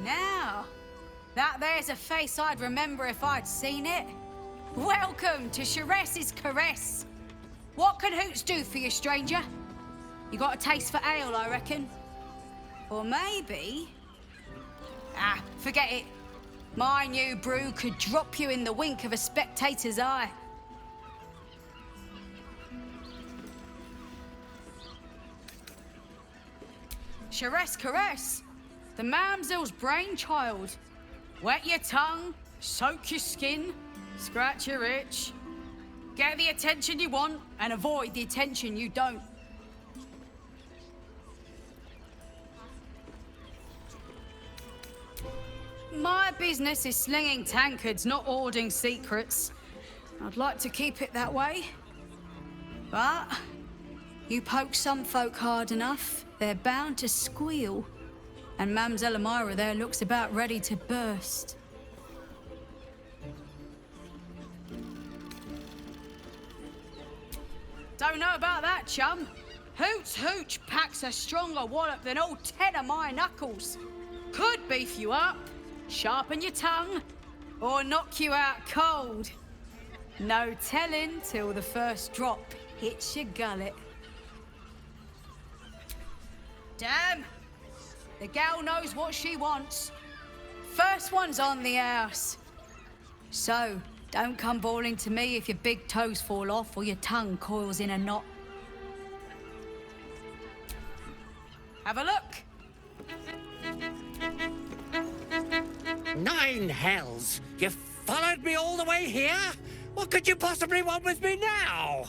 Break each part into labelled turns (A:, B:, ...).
A: Now, that there's a face I'd remember if I'd seen it. Welcome to Sharess's Caress. What can Hoots do for you, stranger? You got a taste for ale, I reckon? Or maybe... Ah, forget it. My new brew could drop you in the wink of a spectator's eye. Sharess Caress, the mamsel's brainchild. Wet your tongue, soak your skin, scratch your itch. Get the attention you want and avoid the attention you don't. My business is slinging tankards, not hoarding secrets. I'd like to keep it that way. But you poke some folk hard enough, they're bound to squeal. And Mamselle Amira there looks about ready to burst. Don't know about that, chum. Hoots Hooch packs a stronger wallop than all 10 of my knuckles. Could beef you up, sharpen your tongue, or knock you out cold. No telling till the first drop hits your gullet. Damn! The gal knows what she wants. First one's on the house. So, don't come bawling to me if your big toes fall off or your tongue coils in a knot. Have a look.
B: 9 hells! You followed me all the way here? What could you possibly want with me now?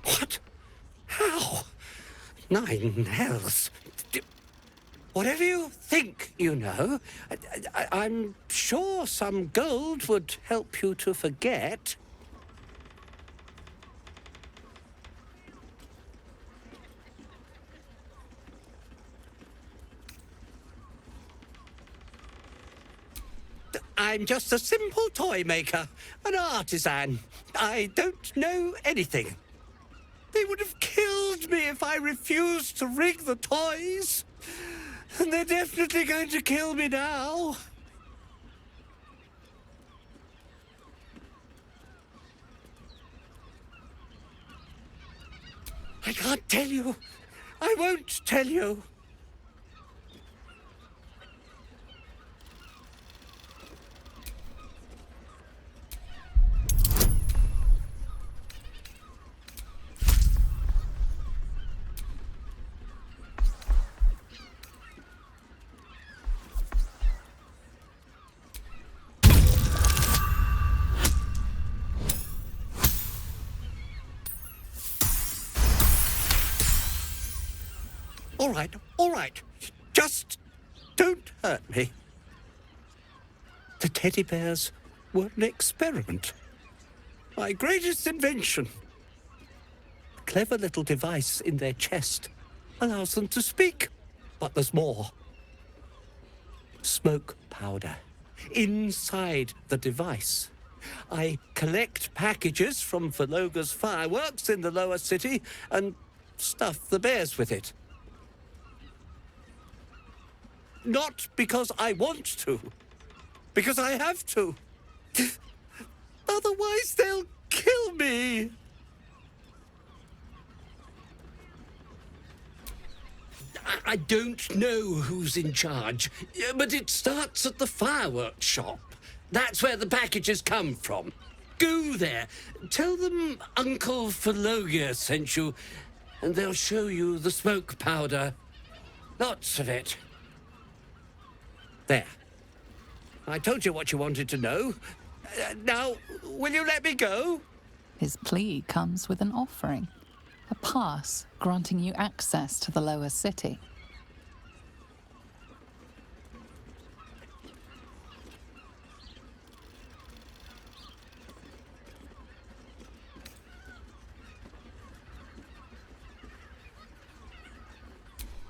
B: What? How? 9 hells. Whatever you think you know, I'm sure some gold would help you to forget. I'm just a simple toy maker, an artisan. I don't know anything. They would have killed me if I refused to rig the toys. And they're definitely going to kill me now. I can't tell you. I won't tell you. All right, all right. Just don't hurt me. The teddy bears were an experiment. My greatest invention. A clever little device in their chest allows them to speak. But there's more. Smoke powder inside the device. I collect packages from Verloga's fireworks in the lower city and stuff the bears with it. Not because I want to, because I have to. Otherwise, they'll kill me. I don't know who's in charge, but it starts at the fireworks shop. That's where the packages come from. Go there, tell them Uncle Verloga sent you, and they'll show you the smoke powder. Lots of it. There. I told you what you wanted to know. Now, will you let me go?
C: His plea comes with an offering. A pass granting you access to the lower city.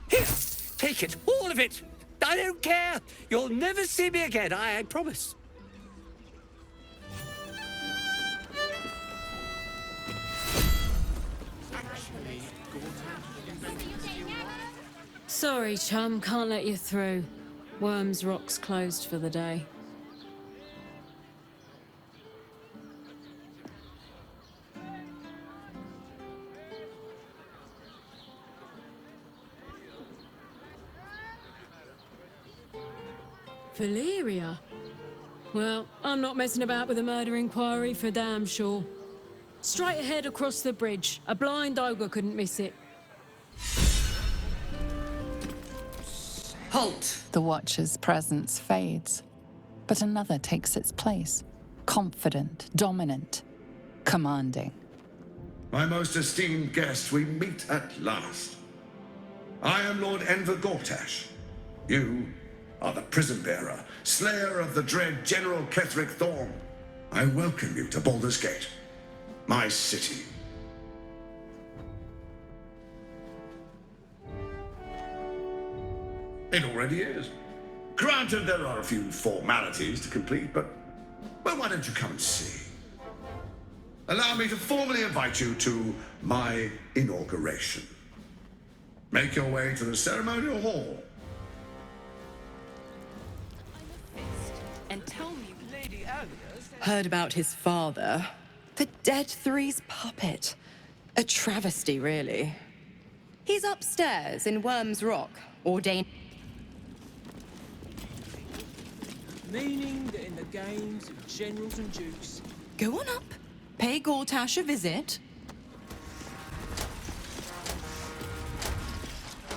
B: Here, take it, all of it. I don't care. You'll never see me again, I promise.
D: Sorry, chum, can't let you through. Worms Rock's closed for the day. Valeria? Well, I'm not messing about with a murder inquiry for damn sure. Straight ahead across the bridge. A blind ogre couldn't miss it.
B: Halt!
C: The Watcher's presence fades, but another takes its place. Confident, dominant, commanding.
E: My most esteemed guest, we meet at last. I am Lord Enver Gortash. You are the prison bearer, slayer of the dread General Ketheric Thorm. I welcome you to Baldur's Gate, my city. It already is. Granted, there are a few formalities to complete, but, well, why don't you come and see? Allow me to formally invite you to my inauguration. Make your way to the ceremonial hall.
F: And tell me, heard about his father, the Dead Three's puppet. A travesty, really. He's upstairs in Worms Rock, ordained.
G: Meaning that in the games of generals and dukes...
F: Go on up. Pay Gortash a visit.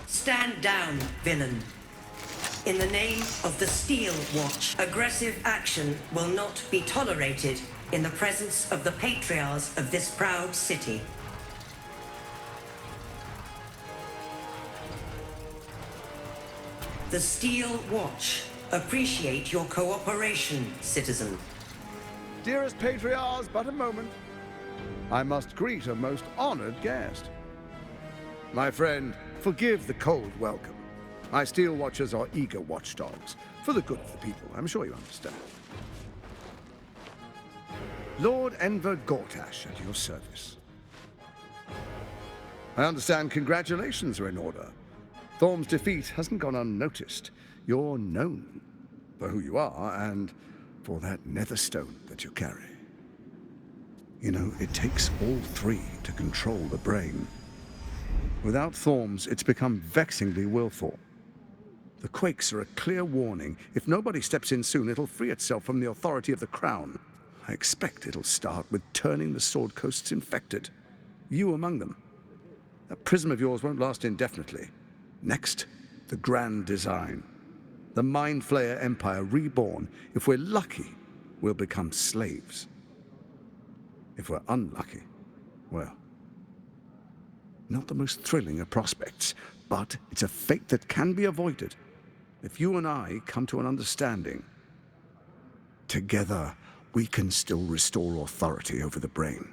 H: Stand down, villain. In the name of the Steel Watch, aggressive action will not be tolerated in the presence of the patriarchs of this proud city. The Steel Watch appreciate your cooperation, citizen.
I: Dearest patriarchs, but a moment. I must greet a most honored guest. My friend, forgive the cold welcome. My Steel Watchers are eager watchdogs, for the good of the people, I'm sure you understand. Lord Enver Gortash at your service. I understand congratulations are in order. Thorm's defeat hasn't gone unnoticed. You're known for who you are and for that netherstone that you carry. You know, it takes all three to control the brain. Without Thorm's, it's become vexingly willful. The quakes are a clear warning. If nobody steps in soon, it'll free itself from the authority of the crown. I expect it'll start with turning the Sword Coasts infected. You among them. That prism of yours won't last indefinitely. Next, the grand design. The Mind Flayer Empire reborn. If we're lucky, we'll become slaves. If we're unlucky, well, not the most thrilling of prospects, but it's a fate that can be avoided if you and I come to an understanding. Together, we can still restore authority over the brain.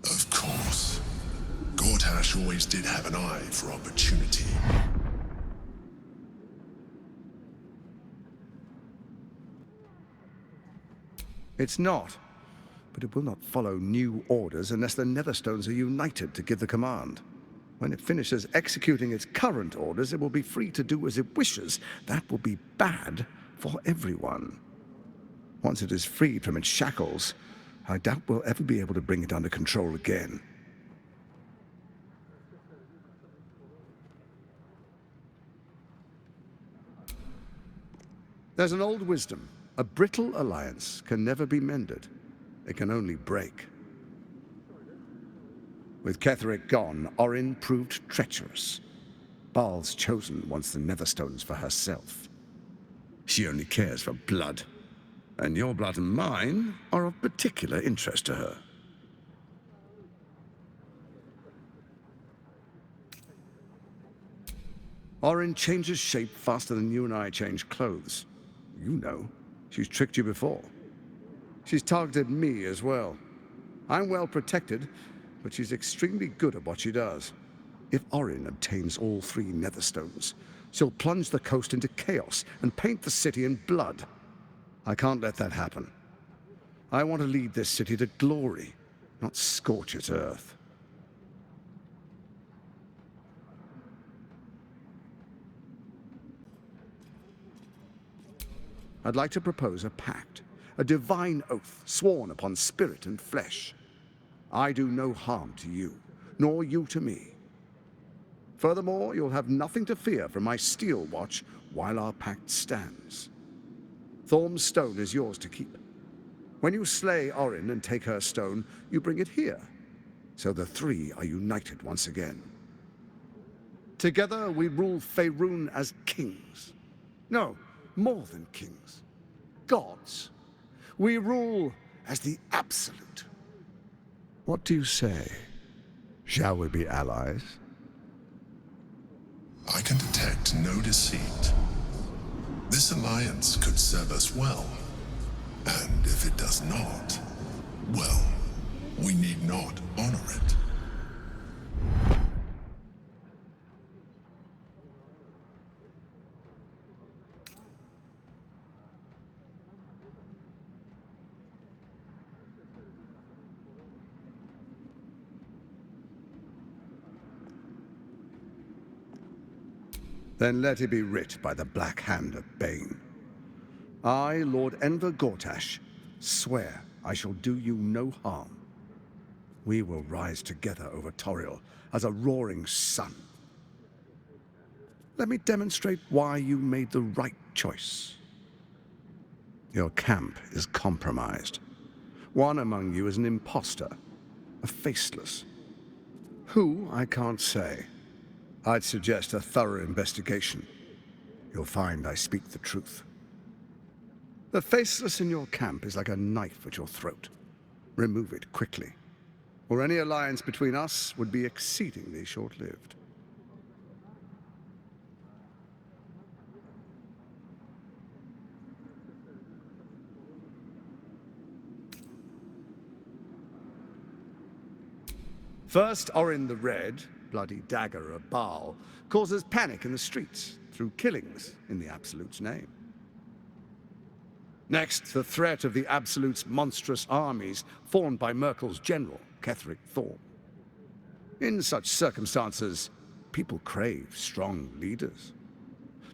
J: Of course. Gortash always did have an eye for opportunity.
I: It's not, but it will not follow new orders unless the Netherstones are united to give the command. When it finishes executing its current orders, it will be free to do as it wishes. That will be bad for everyone. Once it is freed from its shackles, I doubt we'll ever be able to bring it under control again. There's an old wisdom. A brittle alliance can never be mended. It can only break. With Ketheric gone, Orin proved treacherous. Baal's chosen wants the Netherstones for herself. She only cares for blood. And your blood and mine are of particular interest to her. Orin changes shape faster than you and I change clothes. You know. She's tricked you before. She's targeted me as well. I'm well protected, but she's extremely good at what she does. If Orin obtains all 3 Netherstones, she'll plunge the coast into chaos and paint the city in blood. I can't let that happen. I want to lead this city to glory, not scorch its earth. I'd like to propose a pact, a divine oath sworn upon spirit and flesh. I do no harm to you, nor you to me. Furthermore, you'll have nothing to fear from my steel watch while our pact stands. Thorm's stone is yours to keep. When you slay Orin and take her stone, you bring it here, so the 3 are united once again. Together we rule Faerun as kings. No, more than kings. Gods. We rule as the Absolute. What do you say? Shall we be allies?
J: I can detect no deceit. This alliance could serve us well. And if it does not, well, we need not honor it.
I: Then let it be writ by the Black Hand of Bane. I, Lord Enver Gortash, swear I shall do you no harm. We will rise together over Toriel as a roaring sun. Let me demonstrate why you made the right choice. Your camp is compromised. One among you is an imposter, a faceless. Who, I can't say. I'd suggest a thorough investigation. You'll find I speak the truth. The faceless in your camp is like a knife at your throat. Remove it quickly, or any alliance between us would be exceedingly short-lived. First, Orin the Red, bloody dagger of Baal, causes panic in the streets through killings in the Absolute's name. Next, the threat of the Absolute's monstrous armies formed by Merkel's general, Ketheric Thorm. In such circumstances, people crave strong leaders.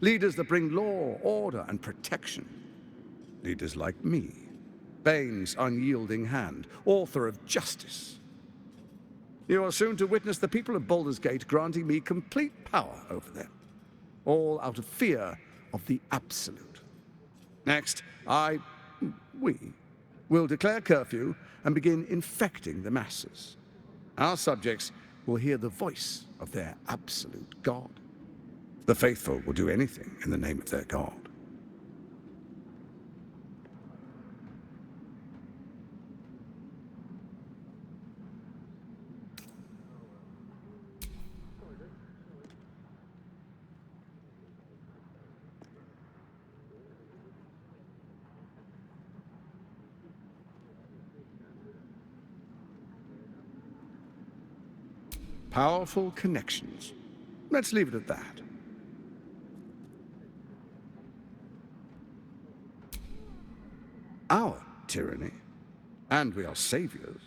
I: Leaders that bring law, order, and protection. Leaders like me, Bane's unyielding hand, author of justice. You are soon to witness the people of Baldur's Gate granting me complete power over them, all out of fear of the Absolute. Next, we will declare curfew and begin infecting the masses. Our subjects will hear the voice of their absolute God. The faithful will do anything in the name of their God. Powerful connections. Let's leave it at that. Our tyranny. And we are saviors.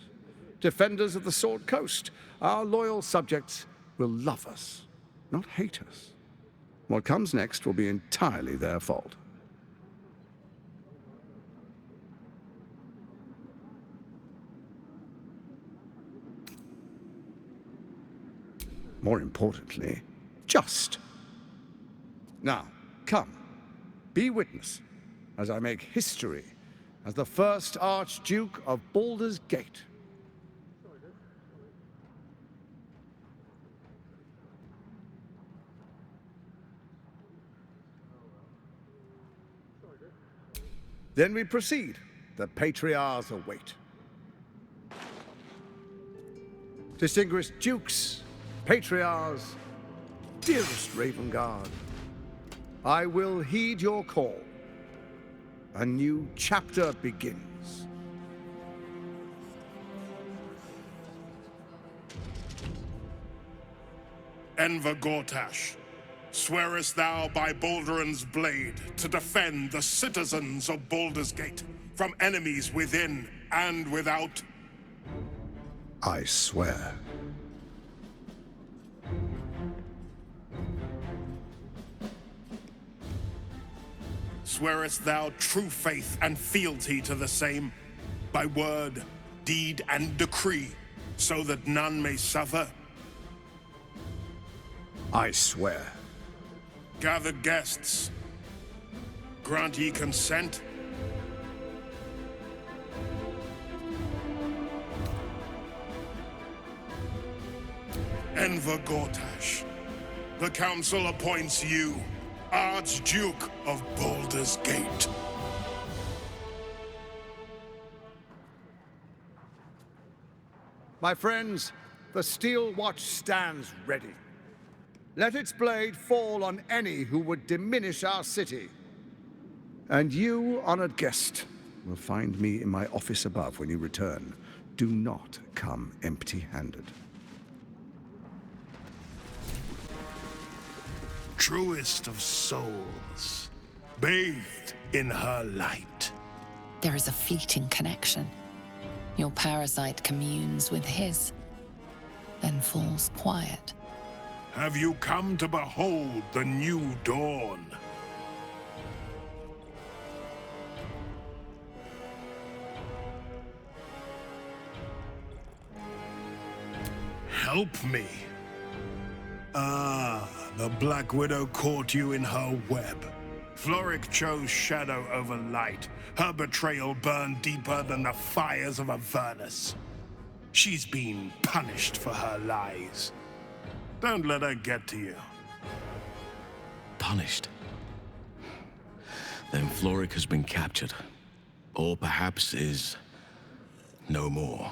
I: Defenders of the Sword Coast. Our loyal subjects will love us, not hate us. What comes next will be entirely their fault. More importantly, just. Now, come, be witness as I make history as the first Archduke of Baldur's Gate. Then we proceed. The Patriarchs await. Distinguished Dukes, Patriarchs, dearest Ravengard, I will heed your call. A new chapter begins.
K: Enver Gortash, swearest thou by Balduran's blade to defend the citizens of Baldur's Gate from enemies within and without?
I: I swear.
K: Swearest thou true faith and fealty to the same, by word, deed, and decree, so that none may suffer?
I: I swear.
K: Gathered guests, grant ye consent? Enver Gortash, the Council appoints you Archduke of Baldur's Gate.
I: My friends, the Steel Watch stands ready. Let its blade fall on any who would diminish our city. And you, honored guest, will find me in my office above when you return. Do not come empty-handed.
K: Truest of souls, bathed in her light.
C: There is a fleeting connection. Your parasite communes with his, then falls quiet.
K: Have you come to behold the new dawn? Help me. Ah, the Black Widow caught you in her web. Floric chose shadow over light. Her betrayal burned deeper than the fires of Avernus. She's been punished for her lies. Don't let her get to you.
L: Punished? Then Floric has been captured. Or perhaps is no more.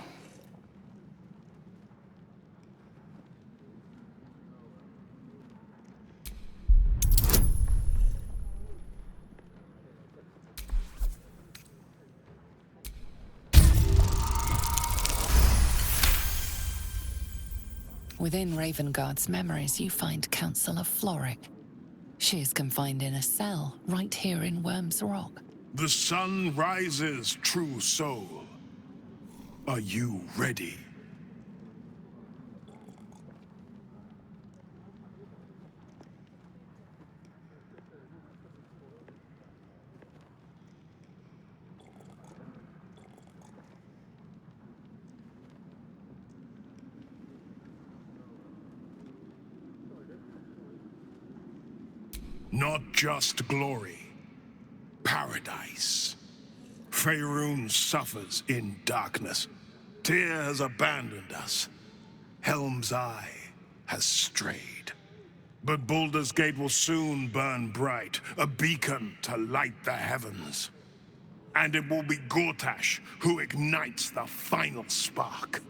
C: Within Ravengard's memories, you find Councillor Floric. She is confined in a cell right here in Worm's Rock.
K: The sun rises, true soul. Are you ready? Not just glory, paradise. Faerun suffers in darkness. Tyr has abandoned us. Helm's Eye has strayed. But Baldur's Gate will soon burn bright, a beacon to light the heavens. And it will be Gortash who ignites the final spark.